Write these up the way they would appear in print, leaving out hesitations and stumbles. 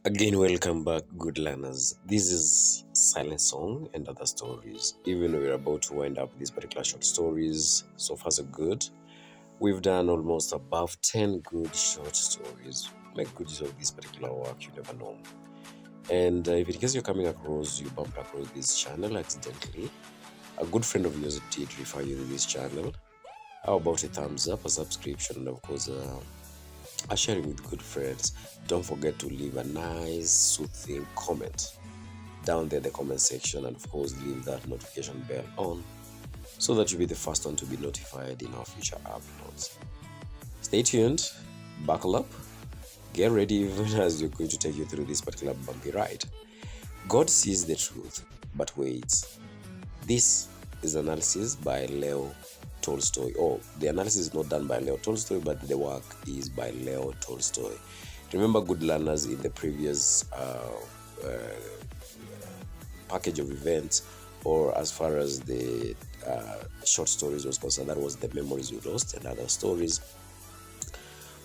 Again, welcome back, good learners. This is Silent Song and Other Stories. Even we're about to wind up these particular short stories, so far so good. We've done almost above 10 good short stories. Make good use of this particular work, you never know. And if in case you're coming across, you bumped across this channel accidentally, a good friend of yours did refer you to this channel. How about a thumbs up, a subscription, and of course, sharing with good friends. Don't forget to leave a nice soothing comment down there in the comment section, and of course leave that notification bell on so that you'll be the first one to be notified in our future uploads. Stay tuned, buckle up, get ready even as we're going to take you through this particular bumpy ride. God sees the truth but waits. This is analysis by Leo Tolstoy. The analysis is not done by Leo Tolstoy, but the work is by Leo Tolstoy. Remember, good learners, in the previous package of events, or as far as the short stories was concerned, that was the memories we lost and other stories.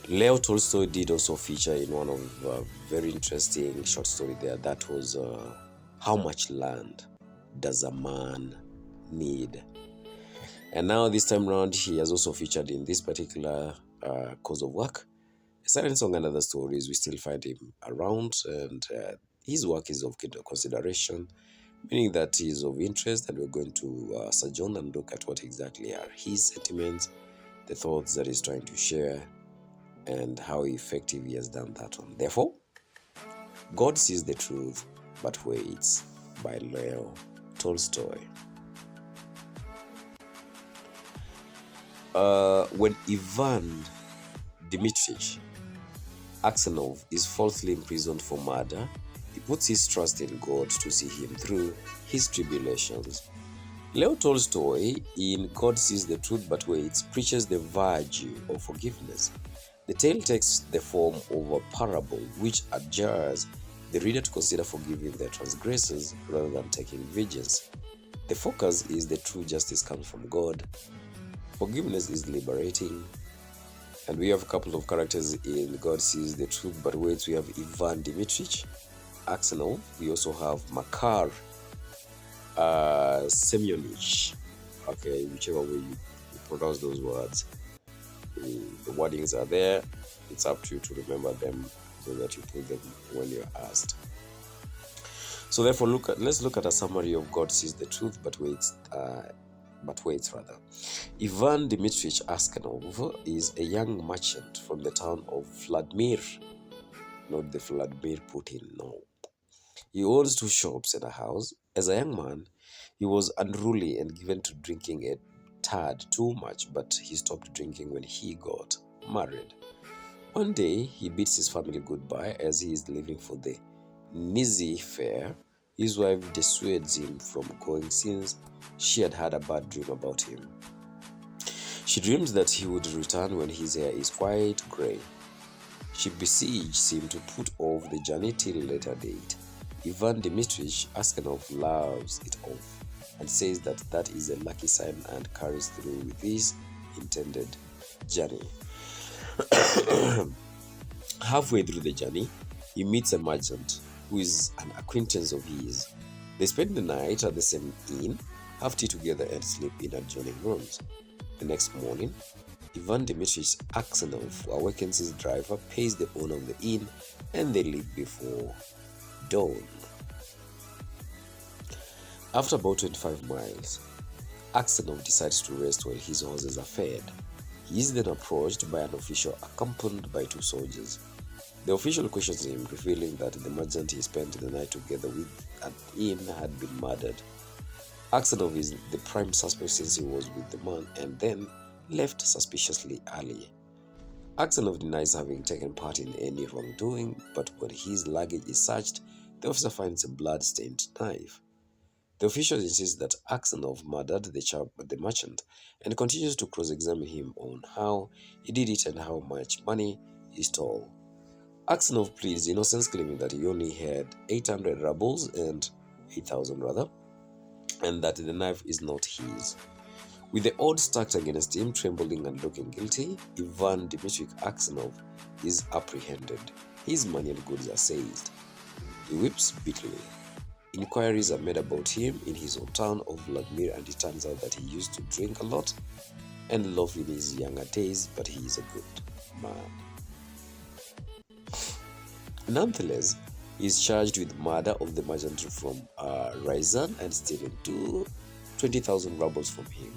Leo Tolstoy did also feature in one of very interesting short story there. That was how much land does a man need? And now this time around, he has also featured in this particular course of work, Silent Song and Other Stories. We still find him around, and his work is of consideration, meaning that he is of interest, and we're going to sojourn and look at what exactly are his sentiments, the thoughts that he's trying to share, and how effective he has done that one. Therefore, God Sees the Truth but Waits by Leo Tolstoy. When Ivan Dmitrich Aksenov is falsely imprisoned for murder, he puts his trust in God to see him through his tribulations. Leo Tolstoy, in God Sees the Truth But Waits, preaches the virtue of forgiveness. The tale takes the form of a parable which adjures the reader to consider forgiving their transgressors rather than taking vengeance. The focus is the true justice comes from God. Forgiveness is liberating. And we have a couple of characters in God Sees the Truth But Waits. We have Ivan Dmitrich Aksenov. We also have Makar Semyonich. Okay, whichever way you pronounce those words. The wordings are there. It's up to you to remember them so that you put them when you're asked. So therefore, let's look at a summary of God Sees the Truth But Waits. Ivan Dmitrich Aksenov is a young merchant from the town of Vladimir, not the Vladimir Putin, no. He owns 2 shops and a house. As a young man, he was unruly and given to drinking a tad too much, but he stopped drinking when he got married. One day, he bids his family goodbye as he is leaving for the Nizi fair. His wife dissuades him from going since she had had a bad dream about him. She dreams that he would return when his hair is quite grey. She beseeches him to put off the journey till a later date. Ivan Dmitrich Aksenov laughs it off and says that that is a lucky sign and carries through with his intended journey. Halfway through the journey, he meets a merchant who is an acquaintance of his. They spend the night at the same inn, have tea together, and sleep in adjoining rooms. The next morning, Ivan Dmitrich Aksenov awakens his driver, pays the owner of the inn, and they leave before dawn. After about 25 miles, Aksenov decides to rest while his horses are fed. He is then approached by an official accompanied by 2 soldiers. The official questions him, revealing that the merchant he spent the night together with at the inn had been murdered. Aksenov is the prime suspect since he was with the man and then left suspiciously early. Aksenov denies having taken part in any wrongdoing, but when his luggage is searched, the officer finds a blood-stained knife. The official insists that Aksenov murdered the merchant and continues to cross-examine him on how he did it and how much money he stole. Aksenov pleads innocence, claiming that he only had 800 rubles and 8,000 rather, and that the knife is not his. With the odds stacked against him, trembling and looking guilty, Ivan Dmitrich Aksenov is apprehended. His money and goods are seized. He weeps bitterly. Inquiries are made about him in his hometown of Vladimir, and it turns out that he used to drink a lot and love in his younger days, but he is a good man. Nonetheless, he is charged with murder of the merchant from Ryazan and stealing 20,000 rubles from him.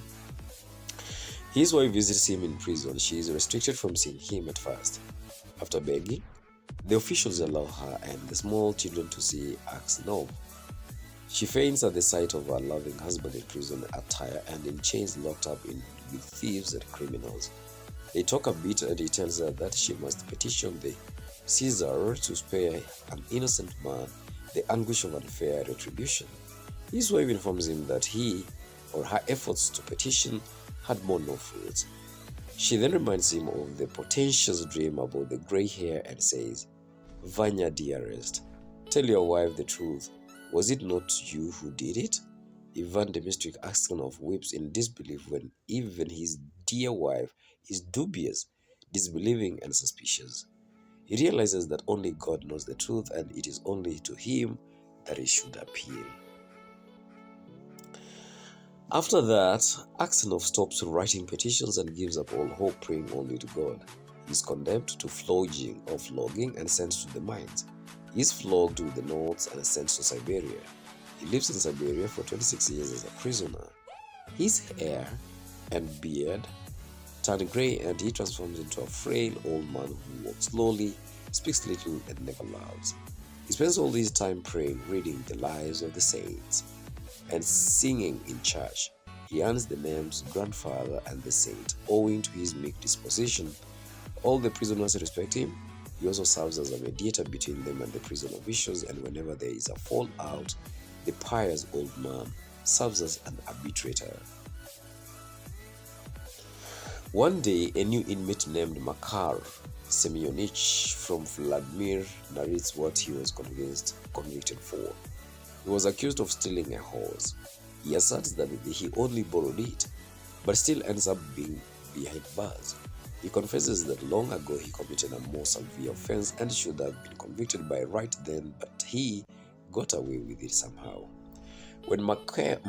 His wife visits him in prison. She is restricted from seeing him at first. After begging, the officials allow her and the small children to see Aksenov. She faints at the sight of her loving husband in prison attire and in chains, locked up with thieves and criminals. They talk a bit and he tells her that she must petition the Caesar to spare an innocent man the anguish of unfair retribution. His wife informs him that he or her efforts to petition had borne no fruit. She then reminds him of the potential's dream about the grey hair and says, "Vanya, dearest, tell your wife the truth. Was it not you who did it?" Ivan Dmitri Aksenov weeps in disbelief when even his dear wife is dubious, disbelieving, and suspicious. He realizes that only God knows the truth, and it is only to him that he should appeal. After that, Aksenov stops writing petitions and gives up all hope, praying only to God. He is condemned to flogging or flogging and sent to the mines. He is flogged with the knots and sent to Siberia. He lives in Siberia for 26 years as a prisoner. His hair and beard turn grey and he transforms into a frail old man who walks slowly, speaks little, and never laughs. He spends all his time praying, reading the lives of the saints, and singing in church. He earns the names grandfather and the saint, owing to his meek disposition. All the prisoners respect him. He also serves as a mediator between them and the prison officials, and whenever there is a fallout, the pious old man serves as an arbitrator. One day, a new inmate named Makar Semyonich from Vladimir narrates what he was convicted for. He was accused of stealing a horse. He asserts that he only borrowed it, but still ends up being behind bars. He confesses that long ago he committed a more severe offense and should have been convicted by right then, but he got away with it somehow. When Makar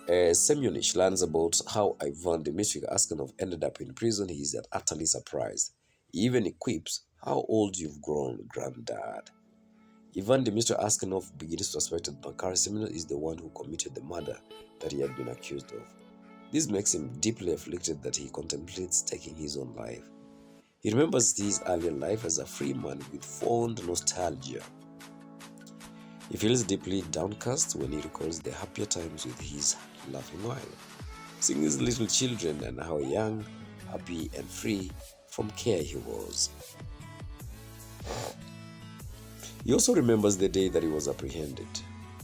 Semyonich learns about how Ivan Dmitri Aksenov ended up in prison, he is utterly surprised. He even quips, "How old you've grown, granddad." Ivan Dmitri Aksenov begins to suspect that Makar Semyonich is the one who committed the murder that he had been accused of. This makes him deeply afflicted that he contemplates taking his own life. He remembers his earlier life as a free man with fond nostalgia. He feels deeply downcast when he recalls the happier times with his loving wife, seeing his little children and how young, happy, and free from care he was. He also remembers the day that he was apprehended,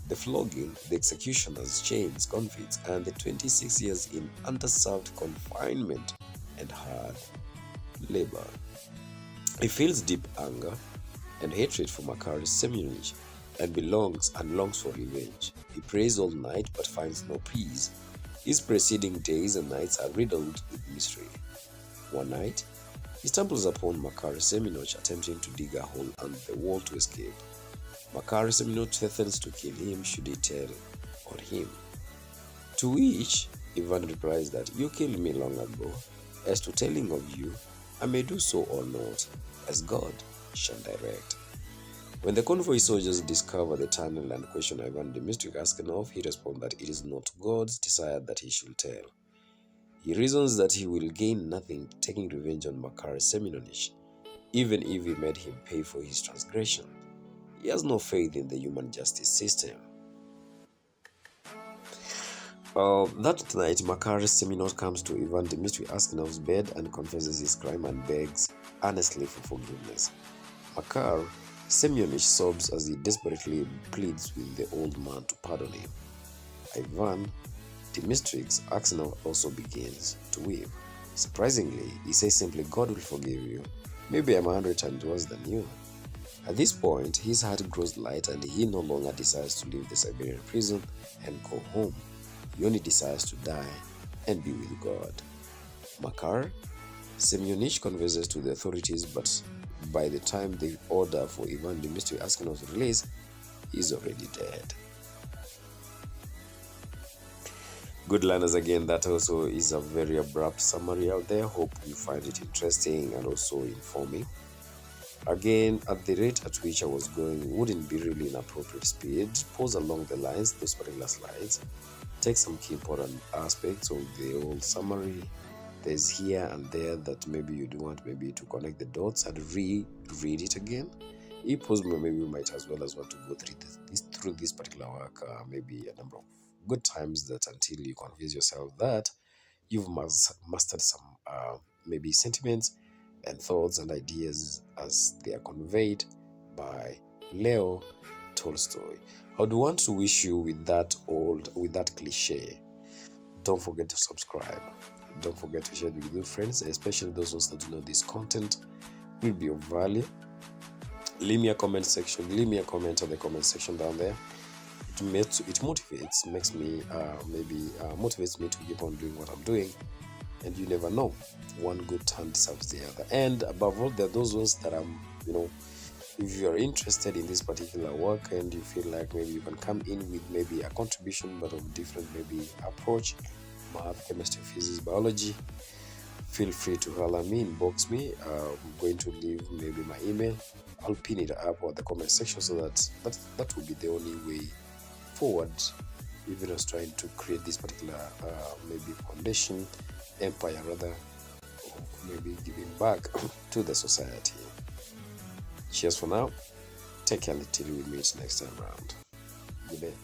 the flogging, the executioner's chains, convicts, and the 26 years in underserved confinement and hard labor. He feels deep anger and hatred for Makar Semyonich and longs for revenge. He prays all night but finds no peace. His preceding days and nights are riddled with mystery. One night, he stumbles upon Makar Semyonich attempting to dig a hole under the wall to escape. Makar Semyonich threatens to kill him should he tell on him. To which Ivan replies that, "You killed me long ago. As to telling of you, I may do so or not, as God shall direct." When the convoy soldiers discover the tunnel and question Ivan Dmitri Aksenov, he responds that it is not God's desire that he should tell. He reasons that he will gain nothing taking revenge on Makar Semyonich, even if he made him pay for his transgression. He has no faith in the human justice system. That night, Makar Semyonich comes to Ivan Dmitri Aksenov's bed and confesses his crime and begs earnestly for forgiveness. Makar Semyonich sobs as he desperately pleads with the old man to pardon him. Ivan Dmitri Aksenov also begins to weep. Surprisingly, he says simply, "God will forgive you. Maybe I'm 100 times worse than you." At this point, his heart grows light and he no longer desires to leave the Siberian prison and go home. He only desires to die and be with God. Makar Semyonich confesses to the authorities, but by the time the order for Ivan Dmitry Askin was released, he's already dead. Good learners, again, that also is a very abrupt summary out there. Hope you find it interesting and also informing. Again, at the rate at which I was going wouldn't be really inappropriate speed. Pause along the lines, those particular slides. Take some key important aspects of the whole summary. There's here and there that maybe you do want maybe to connect the dots and read it again. If possible, maybe you might as well want to go through this particular work maybe a number of good times, that until you convince yourself that you've mastered some maybe sentiments and thoughts and ideas as they are conveyed by Leo Tolstoy. I would want to wish you with that cliche. Don't forget to subscribe. Don't forget to share it with good friends, especially those ones that know this content will be of value. Leave me a comment section. Leave me a comment on the comment section down there. It motivates, motivates me to keep on doing what I'm doing. And you never know, one good turn deserves the other. And above all, there are those ones that if you are interested in this particular work and you feel like maybe you can come in with maybe a contribution but of different maybe approach, math, chemistry, physics, biology, feel free to holler me, inbox me. I'm going to leave maybe my email. I'll pin it up on the comment section, so that will be the only way forward, even as trying to create this particular maybe foundation, empire rather, of maybe giving back to the society. Cheers for now. Take care until we meet next time around. Good day.